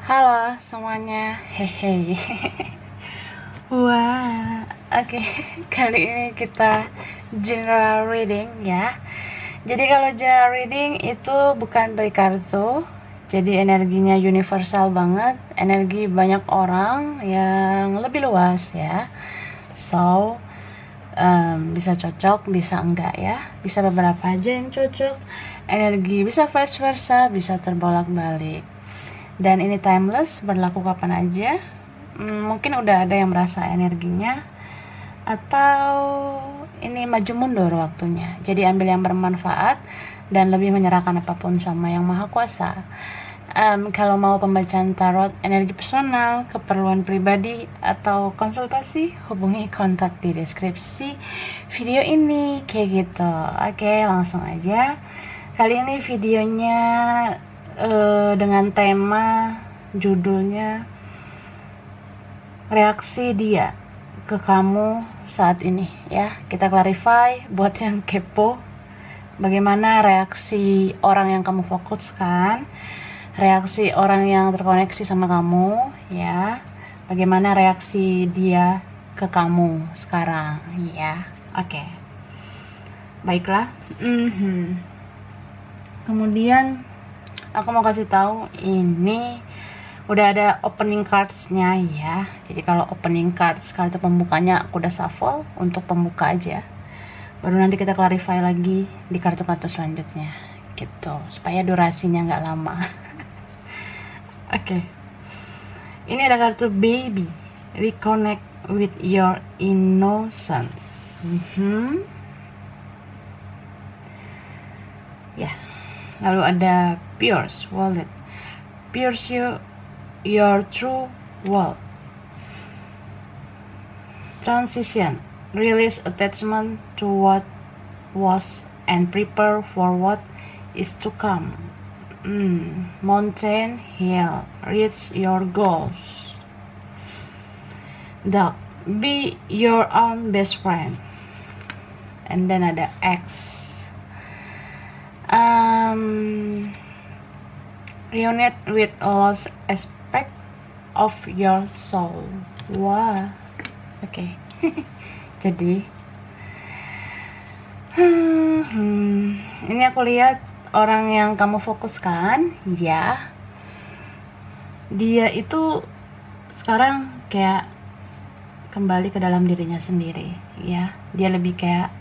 Halo semuanya, hehe. Wah, oke. Kali ini kita general reading ya. Jadi kalau general reading itu bukan beli kartu, jadi energinya universal banget, energi banyak orang yang lebih luas ya. So bisa cocok, bisa enggak ya, bisa beberapa aja yang cocok. Energi bisa vice versa, bisa terbolak-balik. Dan ini timeless, berlaku kapan aja. Mungkin udah ada yang merasa energinya, atau ini maju mundur waktunya. Jadi ambil yang bermanfaat dan lebih menyerahkan apapun sama yang maha kuasa. Kalau mau pembacaan tarot energi personal, keperluan pribadi, atau konsultasi, hubungi kontak di deskripsi video ini kayak gitu. Oke, langsung aja. Kali ini videonya dengan tema judulnya reaksi dia ke kamu saat ini ya. Kita clarify buat yang kepo, bagaimana reaksi orang yang kamu fokuskan, reaksi orang yang terkoneksi sama kamu ya, bagaimana reaksi dia ke kamu sekarang ya. Oke. Baiklah. Kemudian aku mau kasih tahu ini udah ada opening cards-nya ya. Jadi kalau opening cards, kalau itu pembukanya aku udah shuffle untuk pembuka aja. Baru nanti kita clarify lagi di kartu-kartu selanjutnya gitu, supaya durasinya nggak lama. Oke. Ini ada kartu baby, reconnect with your innocence. Ya. Lalu ada Pierce Wallet, Pierce your true world, transition, release attachment to what was and prepare for what is to come. Mountain hill, reach your goals. Dog, be your own best friend. And then ada X, reunite with a lost aspect of your soul. Wah, oke. Jadi ini aku lihat orang yang kamu fokuskan ya, dia itu sekarang kayak kembali ke dalam dirinya sendiri ya. Dia lebih kayak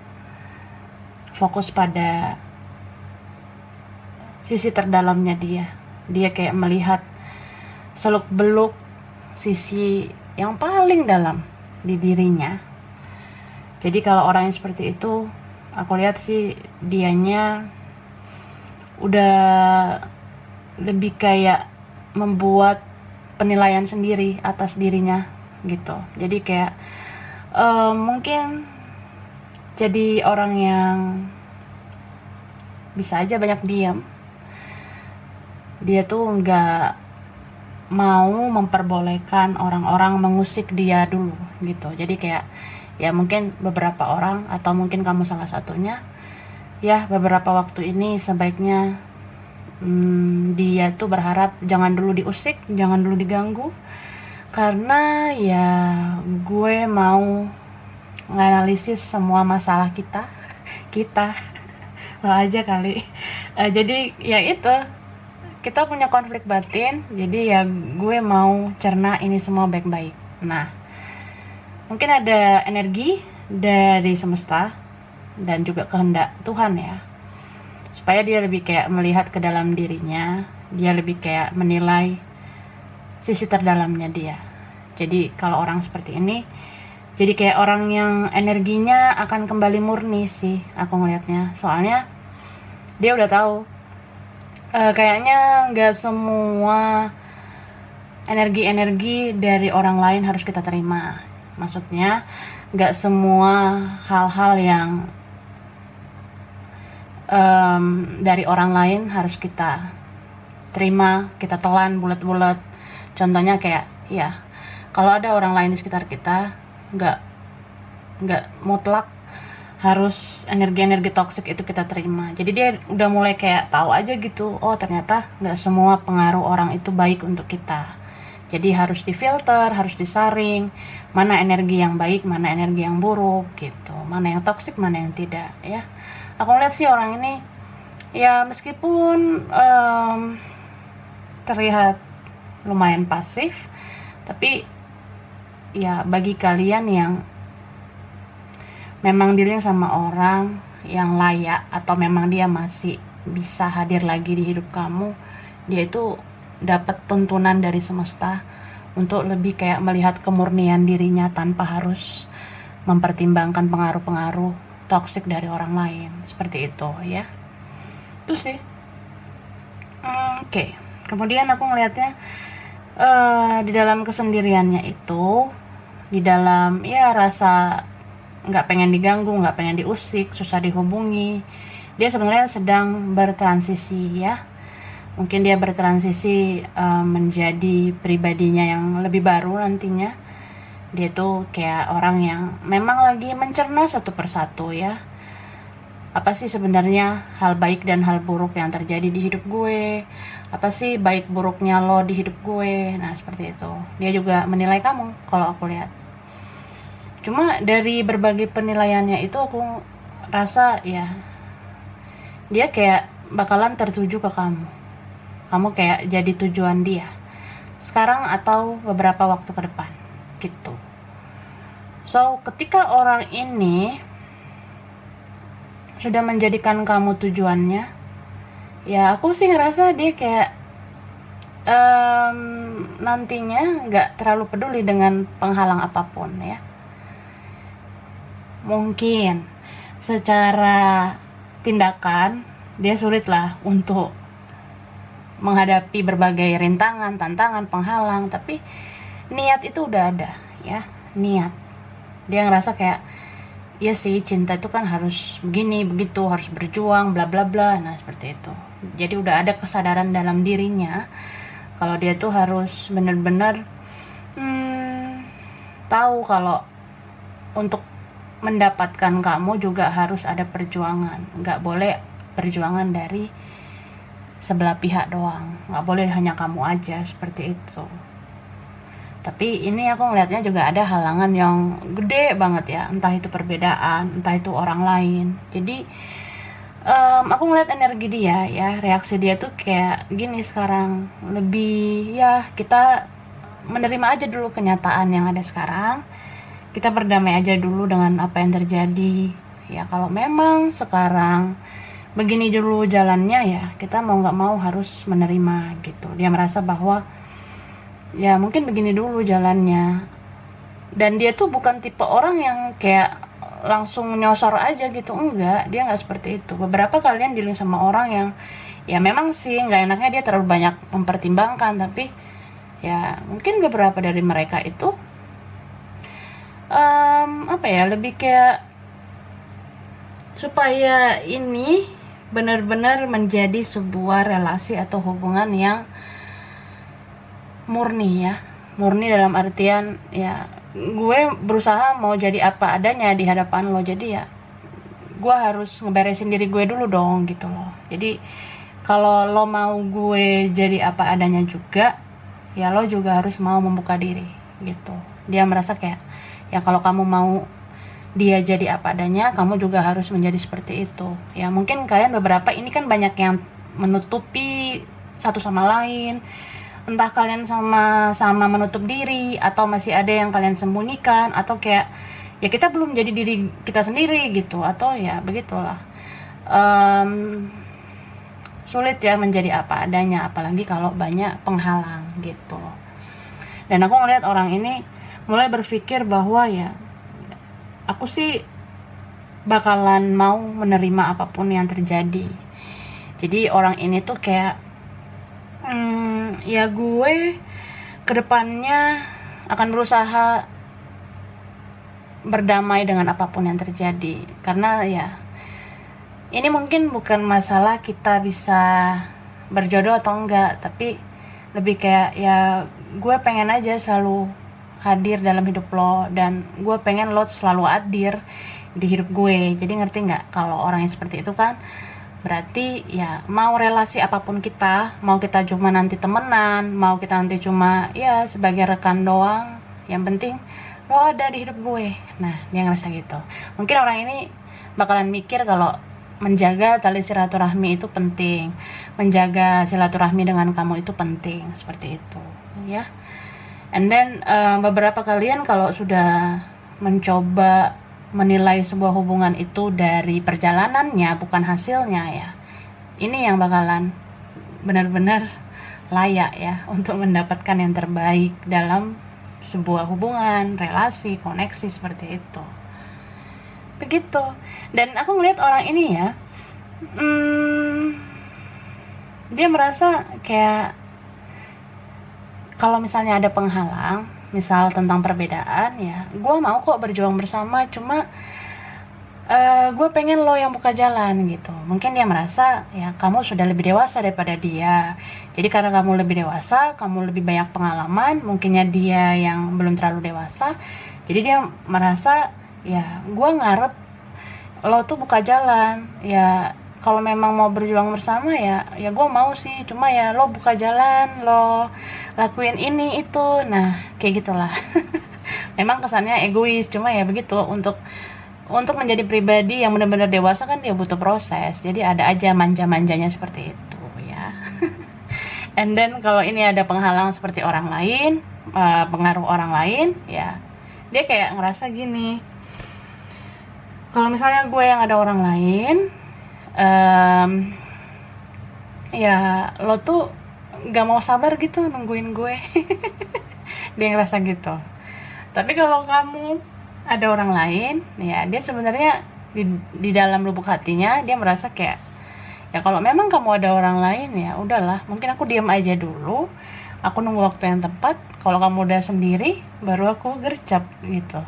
fokus pada sisi terdalamnya dia kayak melihat seluk-beluk sisi yang paling dalam di dirinya. Jadi kalau orang yang seperti itu, aku lihat sih dianya udah lebih kayak membuat penilaian sendiri atas dirinya gitu. Jadi kayak mungkin jadi orang yang bisa aja banyak diam. Dia tuh nggak mau memperbolehkan orang-orang mengusik dia dulu gitu. Jadi kayak ya mungkin beberapa orang, atau mungkin kamu salah satunya ya, beberapa waktu ini sebaiknya dia tuh berharap jangan dulu diusik, jangan dulu diganggu, karena ya gue mau menganalisis semua masalah kita mau aja kali. Jadi ya itu, kita punya konflik batin, jadi ya gue mau cerna ini semua baik-baik. Nah, mungkin ada energi dari semesta dan juga kehendak Tuhan ya, supaya dia lebih kayak melihat ke dalam dirinya, dia lebih kayak menilai sisi terdalamnya dia. Jadi kalau orang seperti ini, jadi kayak orang yang energinya akan kembali murni sih aku ngelihatnya. Soalnya dia udah tahu kayaknya nggak semua energi-energi dari orang lain harus kita terima. Maksudnya nggak semua hal-hal yang dari orang lain harus kita terima, kita telan bulat-bulat. Contohnya kayak ya, kalau ada orang lain di sekitar kita nggak mutlak harus energi-energi toksik itu kita terima. Jadi dia udah mulai kayak tahu aja gitu, oh ternyata nggak semua pengaruh orang itu baik untuk kita. Jadi harus difilter, harus disaring, mana energi yang baik, mana energi yang buruk gitu, mana yang toksik, mana yang tidak ya. Aku lihat sih orang ini ya meskipun terlihat lumayan pasif, tapi ya bagi kalian yang memang dealing sama orang yang layak atau memang dia masih bisa hadir lagi di hidup kamu, dia itu dapat tuntunan dari semesta untuk lebih kayak melihat kemurnian dirinya tanpa harus mempertimbangkan pengaruh-pengaruh toksik dari orang lain, seperti itu ya. Itu sih. Oke. Kemudian aku ngelihatnya di dalam kesendiriannya itu, di dalam ya rasa nggak pengen diganggu, nggak pengen diusik, susah dihubungi, dia sebenarnya sedang bertransisi ya. Mungkin dia bertransisi menjadi pribadinya yang lebih baru nantinya. Dia tuh kayak orang yang memang lagi mencerna satu persatu ya. Apa sih sebenarnya hal baik dan hal buruk yang terjadi di hidup gue? Apa sih baik buruknya lo di hidup gue? Nah, seperti itu. Dia juga menilai kamu kalau aku lihat. Cuma dari berbagai penilaiannya itu aku rasa ya dia kayak bakalan tertuju ke kamu. Kamu kayak jadi tujuan dia sekarang atau beberapa waktu ke depan gitu. So ketika orang ini sudah menjadikan kamu tujuannya, ya aku sih ngerasa dia kayak nantinya nggak terlalu peduli dengan penghalang apapun ya. Mungkin secara tindakan dia sulit lah untuk menghadapi berbagai rintangan, tantangan, penghalang, tapi niat itu udah ada ya, niat. Dia ngerasa kayak ya sih, cinta itu kan harus begini, begitu, harus berjuang, bla bla bla. Nah, seperti itu. Jadi udah ada kesadaran dalam dirinya kalau dia tuh harus benar-benar tahu kalau untuk mendapatkan kamu juga harus ada perjuangan. Nggak boleh perjuangan dari sebelah pihak doang, nggak boleh hanya kamu aja, seperti itu. Tapi ini aku ngelihatnya juga ada halangan yang gede banget ya, entah itu perbedaan, entah itu orang lain. Jadi aku ngeliat energi dia ya, reaksi dia tuh kayak gini sekarang, lebih ya kita menerima aja dulu kenyataan yang ada sekarang, kita berdamai aja dulu dengan apa yang terjadi ya. Kalau memang sekarang begini dulu jalannya ya, kita mau nggak mau harus menerima gitu. Dia merasa bahwa ya mungkin begini dulu jalannya, dan dia tuh bukan tipe orang yang kayak langsung nyosor aja gitu, enggak, dia nggak seperti itu. Beberapa kalian dealing sama orang yang ya memang sih nggak enaknya dia terlalu banyak mempertimbangkan, tapi ya mungkin beberapa dari mereka itu apa ya, lebih kayak supaya ini benar-benar menjadi sebuah relasi atau hubungan yang murni ya, murni dalam artian ya gue berusaha mau jadi apa adanya di hadapan lo, jadi ya gue harus ngeberesin diri gue dulu dong gitu loh. Jadi kalau lo mau gue jadi apa adanya juga, ya lo juga harus mau membuka diri gitu. Dia merasa kayak ya kalau kamu mau dia jadi apa adanya, kamu juga harus menjadi seperti itu ya. Mungkin kalian beberapa ini kan banyak yang menutupi satu sama lain, entah kalian sama-sama menutup diri, atau masih ada yang kalian sembunyikan, atau kayak ya kita belum jadi diri kita sendiri gitu, atau ya begitulah. Sulit ya menjadi apa adanya, apalagi kalau banyak penghalang gitu. Dan aku ngeliat orang ini mulai berpikir bahwa ya aku sih bakalan mau menerima apapun yang terjadi. Jadi orang ini tuh kayak ya gue kedepannya akan berusaha berdamai dengan apapun yang terjadi, karena ya ini mungkin bukan masalah kita bisa berjodoh atau enggak, tapi lebih kayak ya gue pengen aja selalu hadir dalam hidup lo, dan gue pengen lo selalu hadir di hidup gue. Jadi ngerti nggak kalau orang yang seperti itu kan berarti ya mau relasi apapun kita, mau kita cuma nanti temenan, mau kita nanti cuma ya sebagai rekan doang, yang penting lo ada di hidup gue. Nah, dia ngerasa gitu. Mungkin orang ini bakalan mikir kalau menjaga tali silaturahmi itu penting, menjaga silaturahmi dengan kamu itu penting, seperti itu ya. And then beberapa kalian kalau sudah mencoba menilai sebuah hubungan itu dari perjalanannya, bukan hasilnya ya, ini yang bakalan benar-benar layak ya untuk mendapatkan yang terbaik dalam sebuah hubungan, relasi, koneksi seperti itu. Begitu. Dan aku ngeliat orang ini ya, dia merasa kayak kalau misalnya ada penghalang, misal tentang perbedaan ya, gue mau kok berjuang bersama, cuma gue pengen lo yang buka jalan gitu. Mungkin dia merasa ya kamu sudah lebih dewasa daripada dia, jadi karena kamu lebih dewasa, kamu lebih banyak pengalaman, mungkinnya dia yang belum terlalu dewasa, jadi dia merasa ya gue ngarep lo tuh buka jalan ya. Kalau memang mau berjuang bersama ya gue mau sih, cuma ya lo buka jalan, lo lakuin ini itu, nah kayak gitulah. Memang kesannya egois, cuma ya begitu, untuk menjadi pribadi yang benar-benar dewasa kan dia butuh proses, jadi ada aja manja-manjanya seperti itu ya. And then kalau ini ada penghalang seperti orang lain, pengaruh orang lain ya, dia kayak ngerasa gini, kalau misalnya gue yang ada orang lain, ya lo tuh gak mau sabar gitu nungguin gue. Dia ngerasa gitu. Tapi kalau kamu ada orang lain, ya dia sebenarnya di dalam lubuk hatinya dia merasa kayak ya kalau memang kamu ada orang lain ya udahlah, mungkin aku diam aja dulu, aku nunggu waktu yang tepat, kalau kamu udah sendiri baru aku gercep gitu.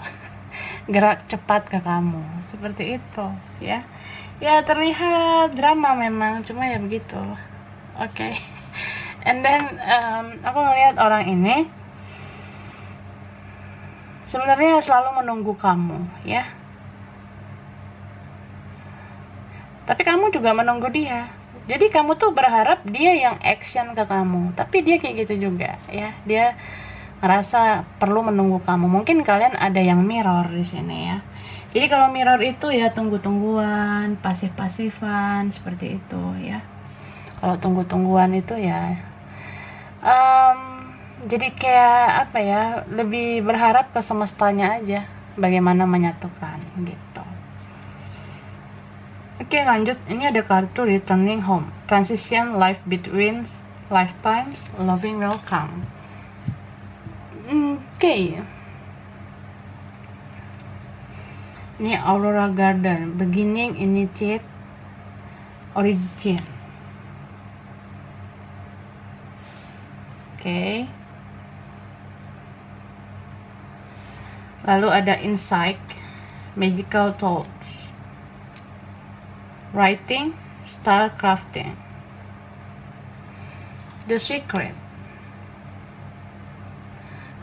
Gerak cepat ke kamu, seperti itu ya. Ya terlihat drama memang, cuma ya begitu. Oke. And then aku ngelihat orang ini sebenarnya selalu menunggu kamu ya, tapi kamu juga menunggu dia. Jadi kamu tuh berharap dia yang action ke kamu, tapi dia kayak gitu juga ya, dia ngerasa perlu menunggu kamu. Mungkin kalian ada yang mirror di sini ya. Jadi kalau mirror itu ya tunggu-tungguan, pasif-pasifan seperti itu ya. Kalau tunggu-tungguan itu ya jadi kayak apa ya, lebih berharap ke semestanya aja bagaimana menyatukan gitu. Oke, lanjut. Ini ada kartu returning home, transition life between lifetimes, loving welcome. Oke. Ini Aurora Garden, beginning, initiate, origin. Oke. Lalu ada insight, magical thoughts, writing, star crafting, the secret,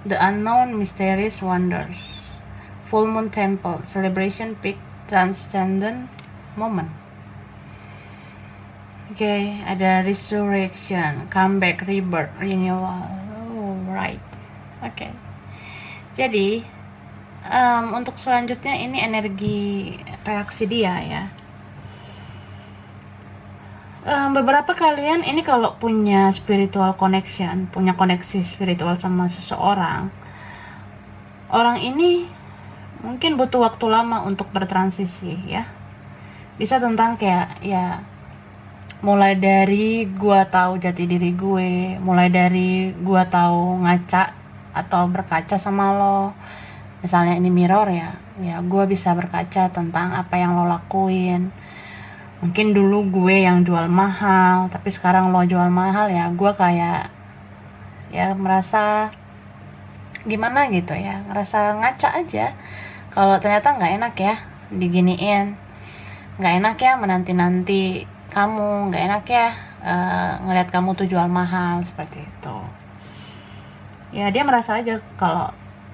the unknown, mysterious wonders, full moon temple, celebration peak, transcendent moment. Oke, ada resurrection, comeback, rebirth, renewal. Oh, right. Oke. Jadi untuk selanjutnya ini energi reaksi dia ya. Beberapa kalian ini kalau punya spiritual connection, punya koneksi spiritual sama seseorang, orang ini mungkin butuh waktu lama untuk bertransisi ya. Bisa tentang kayak ya, mulai dari gua tahu jati diri gue, mulai dari gua tahu ngaca atau berkaca sama lo. Misalnya ini mirror ya gua bisa berkaca tentang apa yang lo lakuin. Mungkin dulu gue yang jual mahal, tapi sekarang lo jual mahal ya, gua kayak ya merasa gimana gitu ya, ngerasa ngaca aja. Kalau ternyata nggak enak ya diginiin, nggak enak ya menanti-nanti kamu, nggak enak ya ngelihat kamu tuh jual mahal seperti itu. Ya dia merasa aja kalau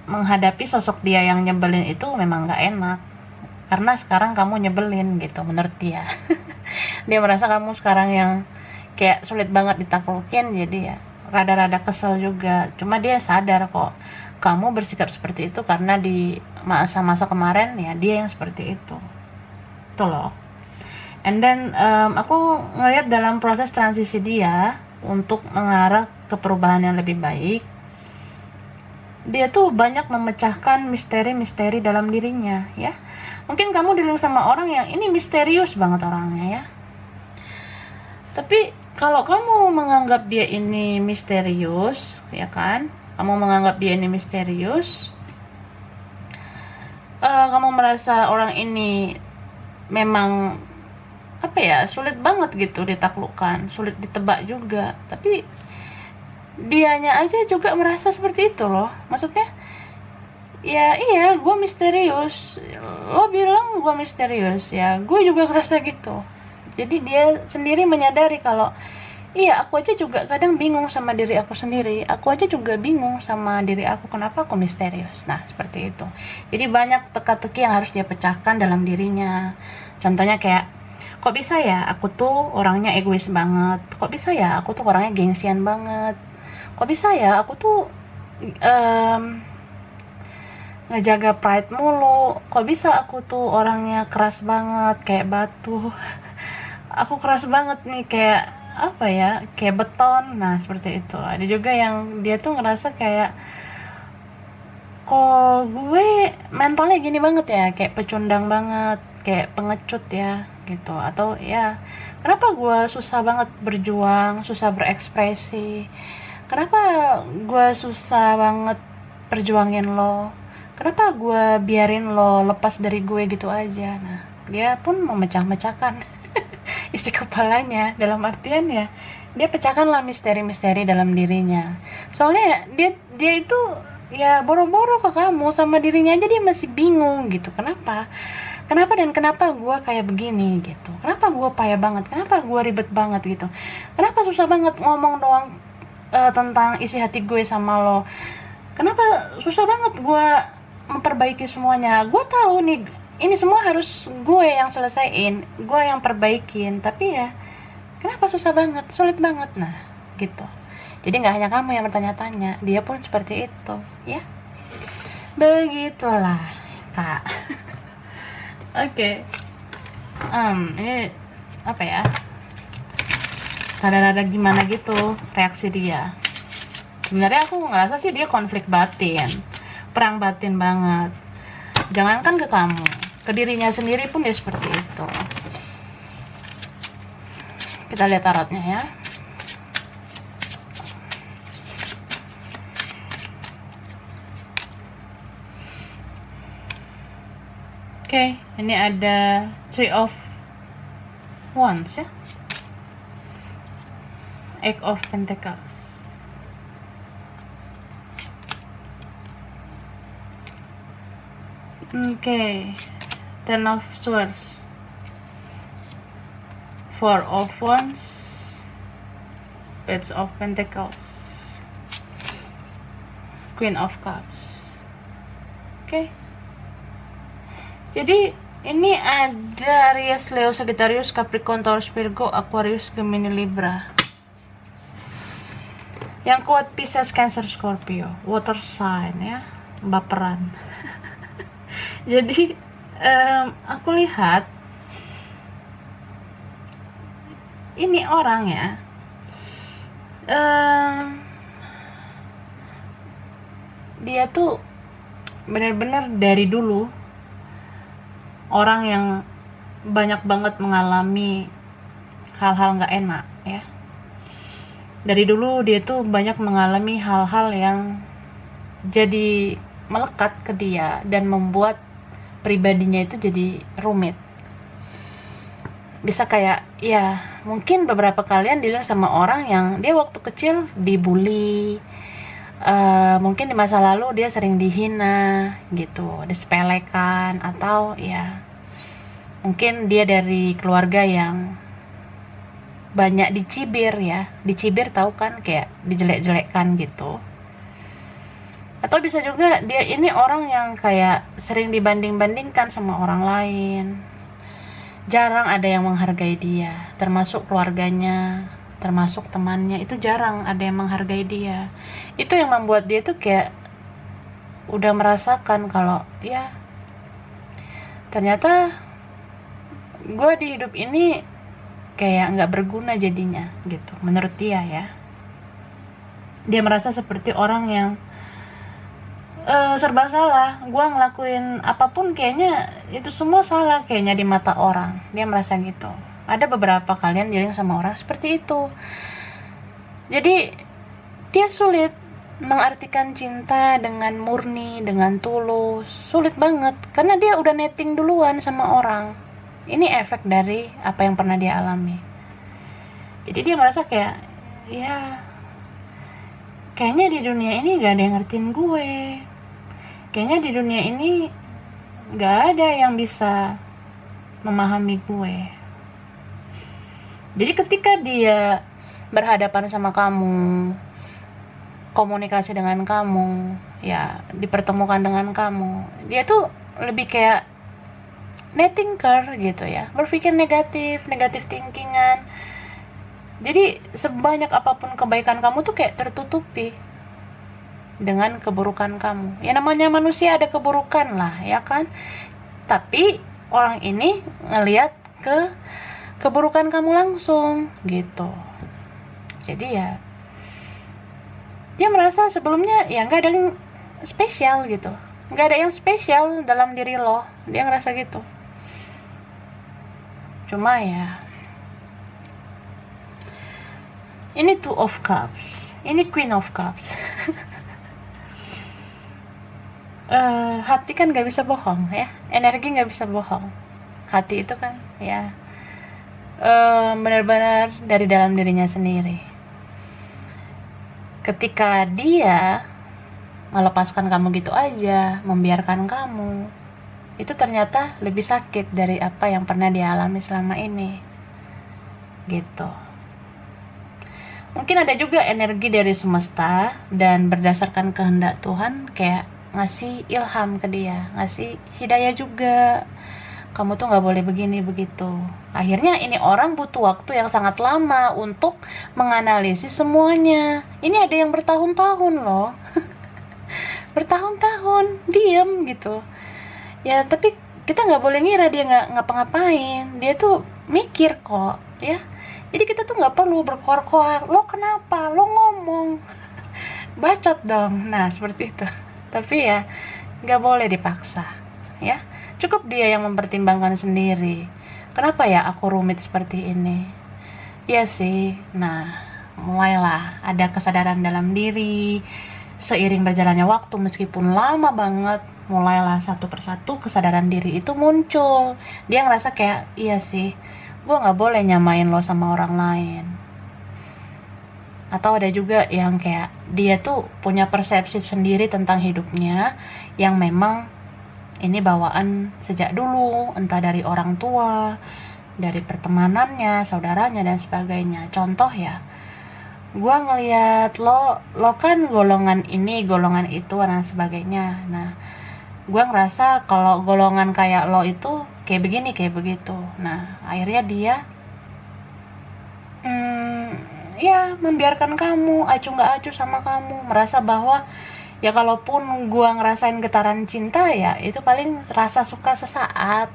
menghadapi sosok dia yang nyebelin itu memang nggak enak, karena sekarang kamu nyebelin gitu menurut dia. Dia merasa kamu sekarang yang kayak sulit banget ditaklukin, jadi ya rada-rada kesel juga. Cuma dia sadar kok kamu bersikap seperti itu karena di masa-masa kemarin ya dia yang seperti itu tuh loh. And then aku ngelihat dalam proses transisi dia untuk mengarah ke perubahan yang lebih baik, dia tuh banyak memecahkan misteri-misteri dalam dirinya ya. Mungkin kamu dealing sama orang yang ini misterius banget orangnya ya, tapi kalau kamu menganggap dia ini misterius ya kan, kamu menganggap dia ini misterius, kamu merasa orang ini memang apa ya, sulit banget gitu ditaklukkan, sulit ditebak juga, tapi dianya aja juga merasa seperti itu loh. Maksudnya ya iya gue misterius, lo bilang gue misterius, ya gue juga ngerasa gitu. Jadi dia sendiri menyadari kalau iya aku aja juga kadang bingung sama diri aku sendiri, aku aja juga bingung sama diri aku kenapa aku misterius. Nah seperti itu. Jadi banyak teka-teki yang harus dia pecahkan dalam dirinya. Contohnya kayak, kok bisa ya aku tuh orangnya egois banget, kok bisa ya aku tuh orangnya gengsian banget, kok bisa ya aku tuh ngejaga pride mulu, kok bisa aku tuh orangnya keras banget kayak batu. Aku keras banget nih kayak apa ya, kayak beton. Nah seperti itu. Ada juga yang dia tuh ngerasa kayak, kok gue mentalnya gini banget ya, kayak pecundang banget, kayak pengecut ya gitu. Atau ya kenapa gue susah banget berjuang, susah berekspresi, kenapa gue susah banget perjuangin lo, kenapa gue biarin lo lepas dari gue gitu aja. Nah dia pun memecah-mecahkan isi kepalanya, dalam artian ya dia pecahkanlah misteri-misteri dalam dirinya. Soalnya dia itu ya boro-boro ke kamu, sama dirinya aja dia masih bingung gitu. Kenapa dan kenapa gue kayak begini gitu, kenapa gue payah banget, kenapa gue ribet banget gitu, kenapa susah banget ngomong doang tentang isi hati gue sama lo, kenapa susah banget gue memperbaiki semuanya. Gue tahu nih ini semua harus gue yang selesaiin, gue yang perbaikin, tapi ya kenapa susah banget, sulit banget. Nah gitu. Jadi nggak hanya kamu yang bertanya-tanya, dia pun seperti itu ya. Begitulah kak. Oke. Ini apa ya, rada-rada gimana gitu reaksi dia. Sebenarnya aku ngerasa sih dia konflik batin, perang batin banget. Jangankan ke kamu, ke dirinya sendiri pun dia seperti itu. Kita lihat tarotnya ya. Oke, ini ada Three of Wands ya, Eight of Pentacles, Ten of Swords, Four of Wands, Page of Pentacles, Queen of Cups. Jadi ini ada Aries, Leo, Sagittarius, Capricorn, Taurus, Virgo, Aquarius, Gemini, Libra. Yang kuat Pisces, Cancer, Scorpio, water sign ya, baperan. Jadi aku lihat ini orang ya, dia tuh benar-benar dari dulu orang yang banyak banget mengalami hal-hal nggak enak ya. Dari dulu dia tuh banyak mengalami hal-hal yang jadi melekat ke dia dan membuat pribadinya itu jadi rumit. Bisa kayak ya mungkin beberapa kalian dilihat sama orang yang dia waktu kecil dibully, mungkin di masa lalu dia sering dihina gitu, disepelekan, atau ya mungkin dia dari keluarga yang banyak dicibir ya. Dicibir tahu kan, kayak dijelek-jelekkan gitu. Atau bisa juga dia ini orang yang kayak sering dibanding-bandingkan sama orang lain. Jarang ada yang menghargai dia, termasuk keluarganya, termasuk temannya, itu jarang ada yang menghargai dia. Itu yang membuat dia tuh kayak udah merasakan kalau ya ternyata gue di hidup ini kayak nggak berguna jadinya gitu, menurut dia ya. Dia merasa seperti orang yang serba salah. Gue ngelakuin apapun kayaknya itu semua salah kayaknya di mata orang. Dia merasa gitu. Ada beberapa kalian dealing sama orang seperti itu. Jadi dia sulit mengartikan cinta dengan murni, dengan tulus. Sulit banget karena dia udah netting duluan sama orang. Ini efek dari apa yang pernah dia alami. Jadi dia merasa kayak ya kayaknya di dunia ini gak ada yang ngertiin gue. Kayaknya di dunia ini gak ada yang bisa memahami gue. Jadi ketika dia berhadapan sama kamu, komunikasi dengan kamu, ya dipertemukan dengan kamu, dia tuh lebih kayak nettinker gitu ya, berpikir negatif thinkingan. Jadi sebanyak apapun kebaikan kamu tuh kayak tertutupi dengan keburukan kamu. Ya namanya manusia ada keburukan lah ya kan. Tapi orang ini ngelihat ke keburukan kamu langsung gitu. Jadi ya dia merasa sebelumnya ya nggak ada yang spesial gitu, nggak ada yang spesial dalam diri lo. Dia ngerasa gitu. Cuma ya ini Two of Cups, ini Queen of Cups. Hati kan gak bisa bohong ya, energi gak bisa bohong. Hati itu kan ya benar-benar dari dalam dirinya sendiri. Ketika dia melepaskan kamu gitu aja, membiarkan kamu, itu ternyata lebih sakit dari apa yang pernah dia alami selama ini gitu. Mungkin ada juga energi dari semesta dan berdasarkan kehendak Tuhan kayak ngasih ilham ke dia, ngasih hidayah juga. Kamu tuh gak boleh begini begitu. Akhirnya ini orang butuh waktu yang sangat lama untuk menganalisis semuanya. Ini ada yang bertahun-tahun loh. Bertahun-tahun diem gitu ya, tapi kita gak boleh ngira dia gak ngapa-ngapain. Dia tuh mikir kok ya. Jadi kita tuh gak perlu berkoar-koar, lo kenapa, lo ngomong. Bacot dong. Nah seperti itu. Tapi ya gak boleh dipaksa ya, cukup dia yang mempertimbangkan sendiri. Kenapa ya aku rumit seperti ini? Iya sih. Nah mulailah ada kesadaran dalam diri. Seiring berjalannya waktu, meskipun lama banget, mulailah satu persatu kesadaran diri itu muncul. Dia ngerasa kayak iya sih, gue gak boleh nyamain lo sama orang lain. Atau ada juga yang kayak dia tuh punya persepsi sendiri tentang hidupnya yang memang ini bawaan sejak dulu, entah dari orang tua, dari pertemanannya, saudaranya dan sebagainya. Contoh ya, gue ngeliat lo kan golongan ini, golongan itu dan sebagainya. Nah, gue ngerasa kalau golongan kayak lo itu kayak begini, kayak begitu. Nah, akhirnya dia ya membiarkan kamu acuh gak acuh sama kamu, merasa bahwa ya kalaupun gua ngerasain getaran cinta ya itu paling rasa suka sesaat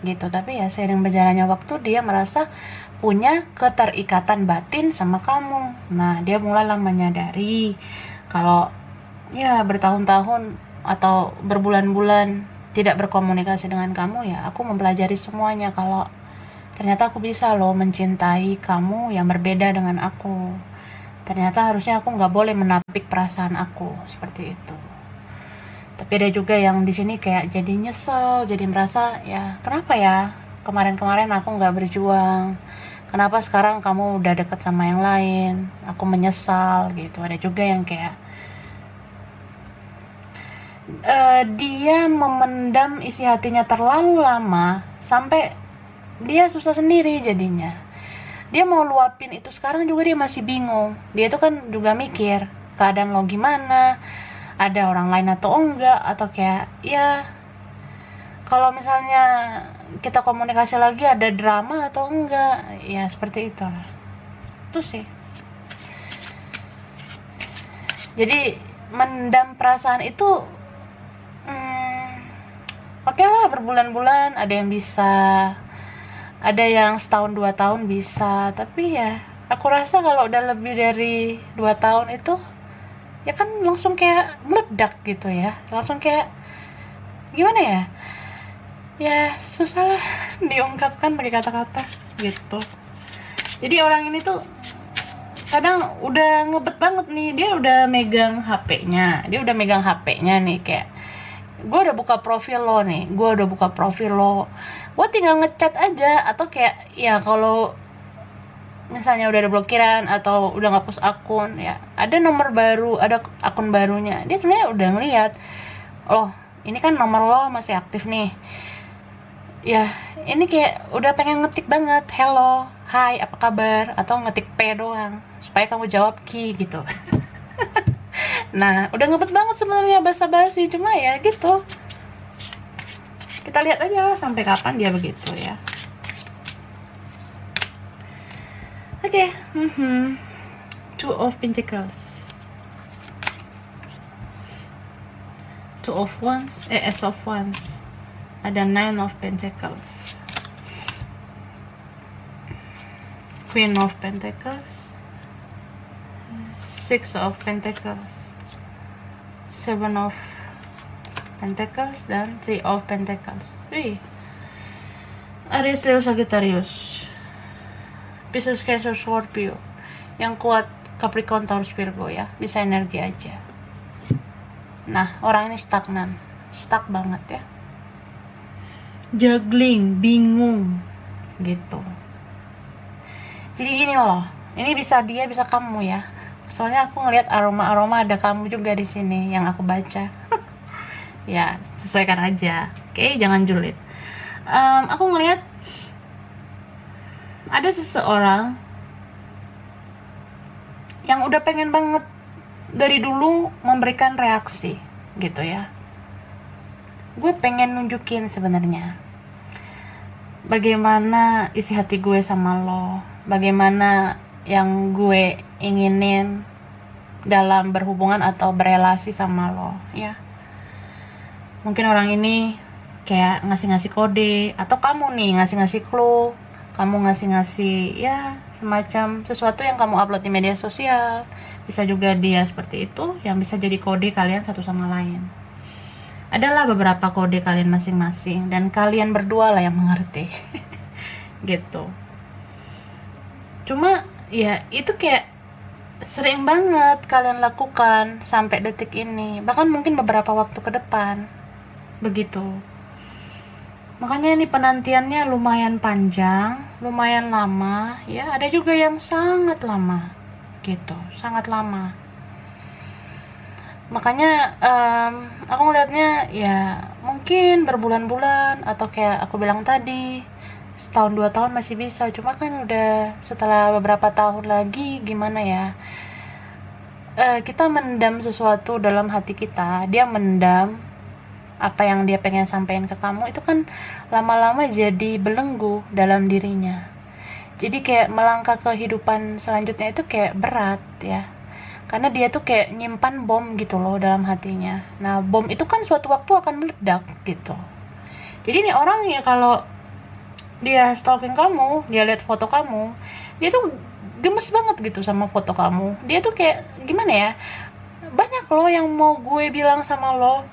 gitu. Tapi ya seiring berjalannya waktu dia merasa punya keterikatan batin sama kamu. Nah dia mulailah menyadari kalau ya bertahun-tahun atau berbulan-bulan tidak berkomunikasi dengan kamu, ya aku mempelajari semuanya kalau ternyata aku bisa loh mencintai kamu yang berbeda dengan aku. Ternyata harusnya aku nggak boleh menapik perasaan aku seperti itu. Tapi ada juga yang di sini kayak jadi nyesel, jadi merasa ya kenapa ya kemarin-kemarin aku nggak berjuang, kenapa sekarang kamu udah deket sama yang lain, aku menyesal gitu. Ada juga yang kayak dia memendam isi hatinya terlalu lama sampai dia susah sendiri jadinya. Dia mau luapin itu sekarang juga dia masih bingung. Dia tuh kan juga mikir keadaan lo gimana, ada orang lain atau enggak, atau kayak ya kalau misalnya kita komunikasi lagi ada drama atau enggak, ya seperti itu lah. Itu sih. Jadi mendam perasaan itu oke lah, berbulan-bulan ada yang bisa, ada yang setahun 2 tahun bisa, tapi ya aku rasa kalau udah lebih dari 2 tahun itu ya kan langsung kayak meledak gitu ya, langsung kayak gimana ya, ya susah lah diungkapkan pakai kata-kata gitu. Jadi orang ini tuh kadang udah ngebet banget nih, dia udah megang HP-nya nih, kayak gue udah buka profil lo nih, gue tinggal ngechat aja, atau kayak ya kalau misalnya udah ada blokiran atau udah ngapus akun, ya ada nomor baru, ada akun barunya, dia sebenarnya udah ngeliat, oh ini kan nomor lo masih aktif nih, ya ini kayak udah pengen ngetik banget hello, hai, apa kabar, atau ngetik P doang supaya kamu jawab Ki gitu. Nah udah ngebet banget sebenarnya basa-basi, cuma ya gitu, kita lihat aja sampai kapan dia begitu ya. Oke. Two of Pentacles, Ace of Wands, ada Nine of Pentacles, Queen of Pentacles, Six of Pentacles, Seven of Pentacles, dan Three of Pentacles. Wih, Aries, Leo, Sagittarius, Pisces, Cancer, Scorpio. Yang kuat Capricorn, Taurus, Virgo ya, bisa energi aja. Nah orang ini stagnan, stuck banget ya, juggling, bingung gitu. Jadi gini loh, ini bisa dia, bisa kamu ya. Soalnya aku ngelihat aroma ada kamu juga di sini yang aku baca. Ya, sesuaikan aja. Oke, jangan julid. Aku ngelihat ada seseorang yang udah pengen banget dari dulu memberikan reaksi gitu ya. Gue pengen nunjukin sebenarnya bagaimana isi hati gue sama lo, bagaimana yang gue inginin dalam berhubungan atau berelasi sama lo ya. Mungkin orang ini kayak ngasih-ngasih kode, atau kamu nih ngasih-ngasih clue, kamu ngasih-ngasih ya semacam sesuatu yang kamu upload di media sosial. Bisa juga dia seperti itu, yang bisa jadi kode kalian satu sama lain. Adalah beberapa kode kalian masing-masing, dan kalian berdua lah yang mengerti. Gitu. Cuma ya itu kayak sering banget kalian lakukan sampai detik ini, bahkan mungkin beberapa waktu ke depan begitu. Makanya ini penantiannya lumayan panjang, lumayan lama ya. Ada juga yang sangat lama gitu, sangat lama. Makanya aku ngeliatnya ya mungkin berbulan-bulan, atau kayak aku bilang tadi setahun 2 tahun masih bisa. Cuma kan udah setelah beberapa tahun lagi gimana ya, kita mendam sesuatu dalam hati kita, dia mendam apa yang dia pengen sampaikan ke kamu, itu kan lama-lama jadi belenggu dalam dirinya. Jadi kayak melangkah ke kehidupan selanjutnya itu kayak berat ya, karena dia tuh kayak nyimpan bom gitu loh dalam hatinya. Nah bom itu kan suatu waktu akan meledak gitu. Jadi ini orang ya, kalau dia stalking kamu, dia lihat foto kamu, dia tuh gemes banget gitu sama foto kamu. Dia tuh kayak gimana ya, banyak loh yang mau gue bilang sama lo,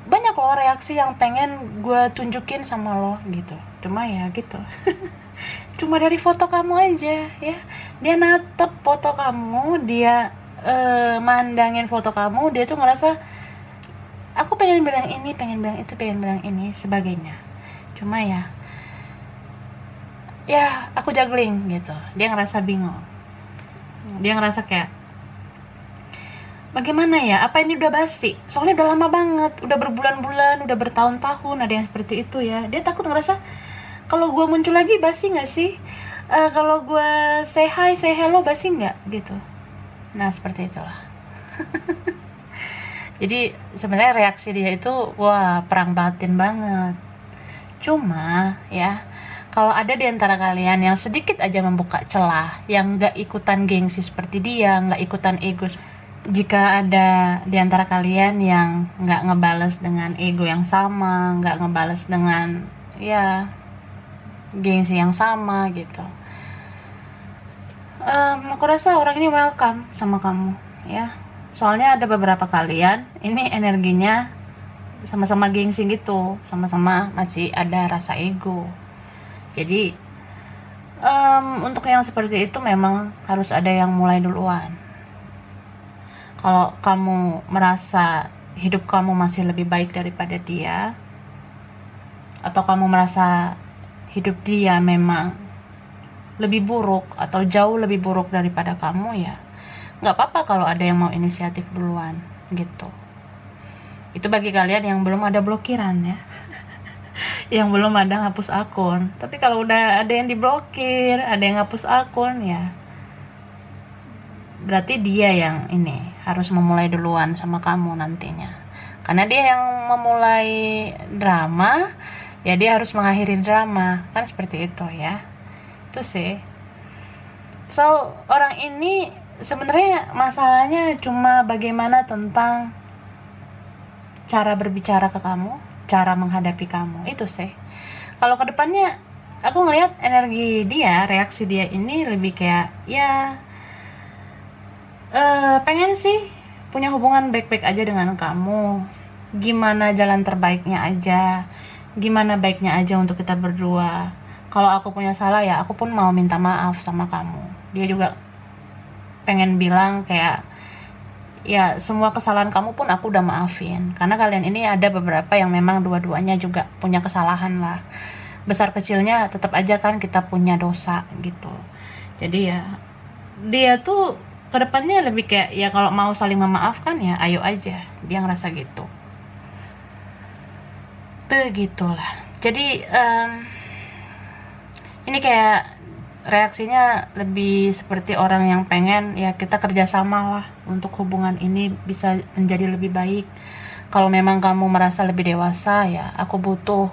banyak loh reaksi yang pengen gue tunjukin sama lo gitu. Cuma ya gitu. Cuma dari foto kamu aja ya, dia natep foto kamu, dia mandangin foto kamu, dia tuh ngerasa aku pengen bilang ini, pengen bilang itu, pengen bilang ini sebagainya. Cuma ya aku juggling gitu. Dia ngerasa bingung, dia ngerasa kayak bagaimana ya, apa ini udah basi, soalnya udah lama banget, udah berbulan-bulan, udah bertahun-tahun. Ada yang seperti itu ya. Dia takut ngerasa kalau gue muncul lagi basi nggak sih, kalau gue say hi, say hello basi nggak gitu. Nah seperti itulah. Jadi sebenarnya reaksi dia itu wah perang batin banget. Cuma ya, kalau ada di antara kalian yang sedikit aja membuka celah, yang nggak ikutan gengsi seperti dia, nggak ikutan ego, jika ada di antara kalian yang nggak ngebales dengan ego yang sama, nggak ngebales dengan ya gengsi yang sama gitu, aku rasa orang ini welcome sama kamu ya. Soalnya ada beberapa kalian ini energinya sama-sama gengsi gitu, sama-sama masih ada rasa ego. Jadi untuk yang seperti itu memang harus ada yang mulai duluan. Kalau kamu merasa hidup kamu masih lebih baik daripada dia, atau kamu merasa hidup dia memang lebih buruk atau jauh lebih buruk daripada kamu, ya nggak apa-apa kalau ada yang mau inisiatif duluan gitu. Itu bagi kalian yang belum ada blokiran ya, yang belum ada ngapus akun. Tapi kalau udah ada yang diblokir, ada yang ngapus akun, ya berarti dia yang ini harus memulai duluan sama kamu nantinya. Karena dia yang memulai drama, ya dia harus mengakhiri drama, kan seperti itu ya. Itu sih. So, orang ini sebenarnya masalahnya cuma bagaimana tentang cara berbicara ke kamu, cara menghadapi kamu, itu sih. Kalau kedepannya aku ngelihat energi dia, reaksi dia ini lebih kayak ya pengen sih punya hubungan baik-baik aja dengan kamu. Gimana jalan terbaiknya aja, gimana baiknya aja untuk kita berdua. Kalau aku punya salah ya aku pun mau minta maaf sama kamu. Dia juga pengen bilang kayak ya semua kesalahan kamu pun aku udah maafin. Karena kalian ini ada beberapa yang memang dua-duanya juga punya kesalahan lah. Besar kecilnya tetap aja kan kita punya dosa gitu. Jadi ya dia tuh kedepannya lebih kayak ya kalau mau saling memaafkan ya ayo aja, dia ngerasa gitu. Begitulah. Jadi ini kayak reaksinya lebih seperti orang yang pengen ya kita kerjasama lah untuk hubungan ini bisa menjadi lebih baik. Kalau memang kamu merasa lebih dewasa, ya aku butuh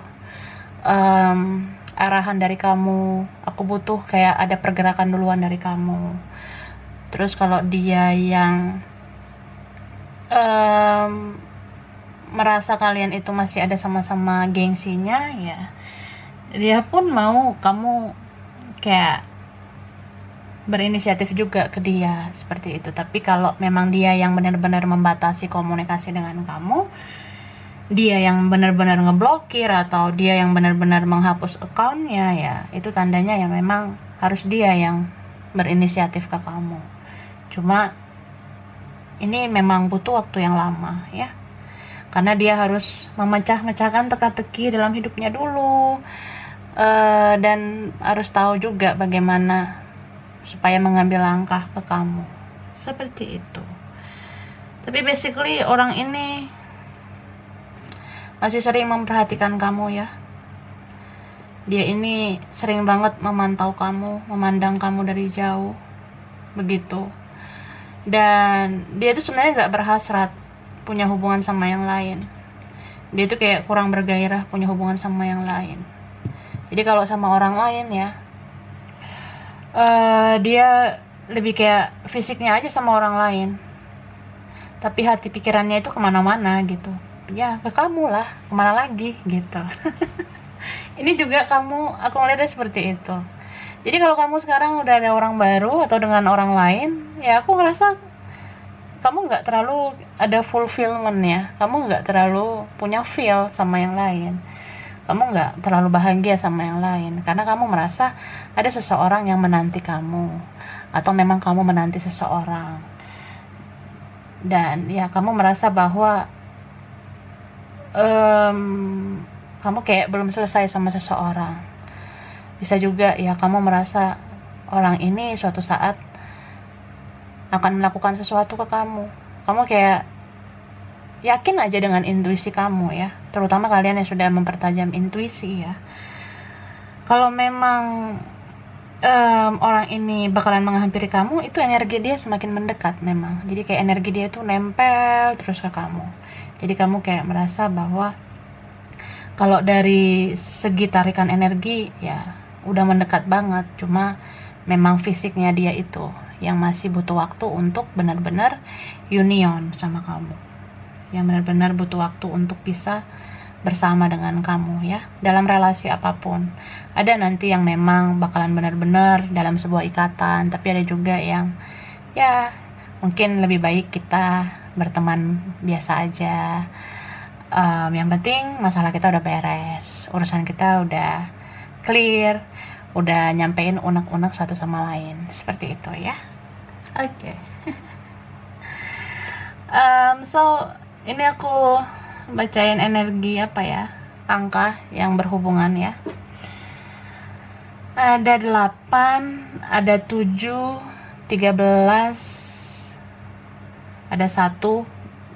arahan dari kamu, aku butuh kayak ada pergerakan duluan dari kamu. Terus kalau dia yang merasa kalian itu masih ada sama-sama gengsinya, ya dia pun mau kamu kayak berinisiatif juga ke dia seperti itu. Tapi kalau memang dia yang benar-benar membatasi komunikasi dengan kamu, dia yang benar-benar ngeblokir atau dia yang benar-benar menghapus akunnya, ya itu tandanya ya memang harus dia yang berinisiatif ke kamu. Cuma ini memang butuh waktu yang lama ya, karena dia harus memecah-mecahkan teka-teki dalam hidupnya dulu, dan harus tahu juga bagaimana supaya mengambil langkah ke kamu seperti itu. Tapi basically orang ini masih sering memperhatikan kamu ya. Dia ini sering banget memantau kamu, memandang kamu dari jauh begitu. Dan dia tuh sebenarnya gak berhasrat punya hubungan sama yang lain. Dia tuh kayak kurang bergairah punya hubungan sama yang lain. Jadi kalau sama orang lain ya dia lebih kayak fisiknya aja sama orang lain, tapi hati pikirannya itu kemana-mana gitu. Ya ke kamu lah, kemana lagi gitu. Ini juga kamu, aku ngeliatnya seperti itu. Jadi kalau kamu sekarang udah ada orang baru atau dengan orang lain, ya aku ngerasa kamu nggak terlalu ada fulfillment ya, kamu nggak terlalu punya feel sama yang lain, kamu nggak terlalu bahagia sama yang lain, karena kamu merasa ada seseorang yang menanti kamu, atau memang kamu menanti seseorang, dan ya kamu merasa bahwa kamu kayak belum selesai sama seseorang. Bisa juga ya kamu merasa orang ini suatu saat akan melakukan sesuatu ke kamu. Kamu kayak yakin aja dengan intuisi kamu ya, terutama kalian yang sudah mempertajam intuisi ya. Kalau memang orang ini bakalan menghampiri kamu, itu energi dia semakin mendekat memang. Jadi kayak energi dia tuh nempel terus ke kamu. Jadi kamu kayak merasa bahwa kalau dari segi tarikan energi ya udah mendekat banget, cuma memang fisiknya dia itu yang masih butuh waktu untuk benar-benar union sama kamu. Yang benar-benar butuh waktu untuk bisa bersama dengan kamu ya, dalam relasi apapun. Ada nanti yang memang bakalan benar-benar dalam sebuah ikatan, tapi ada juga yang ya mungkin lebih baik kita berteman biasa aja. Yang penting masalah kita udah beres, urusan kita udah clear, udah nyampein unek-unek satu sama lain, seperti itu ya. Oke. So ini aku bacain energi apa ya, angka yang berhubungan ya. Ada 8, ada 7, 13, ada 1,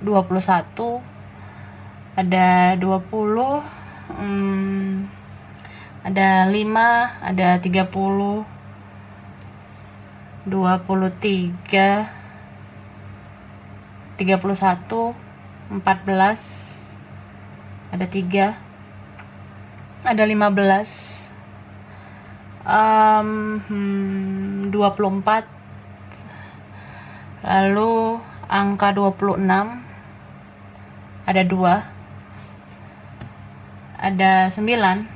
21, ada 20, ada 5, ada 30, 23, 31, 14, ada 3, ada 15, 24, lalu angka 26, ada 2, ada 9,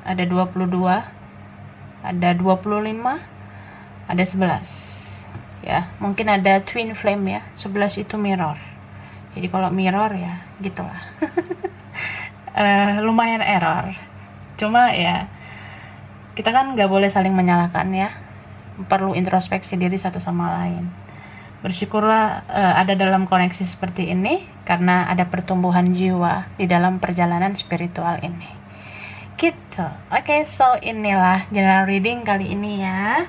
ada 22, ada 25, ada 11 ya. Mungkin ada twin flame ya, 11 itu mirror. Jadi kalau mirror ya gitulah. Lumayan error, cuma ya kita kan nggak boleh saling menyalahkan ya, perlu introspeksi diri satu sama lain. Bersyukurlah ada dalam koneksi seperti ini, karena ada pertumbuhan jiwa di dalam perjalanan spiritual ini gitu. Oke, so inilah general reading kali ini ya.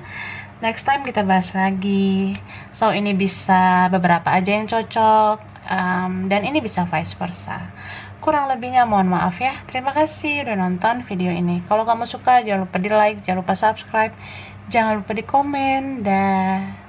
Next time kita bahas lagi. So ini bisa beberapa aja yang cocok, dan ini bisa vice versa. Kurang lebihnya mohon maaf ya. Terima kasih udah nonton video ini. Kalau kamu suka jangan lupa di like, jangan lupa subscribe, jangan lupa di komen. Dah.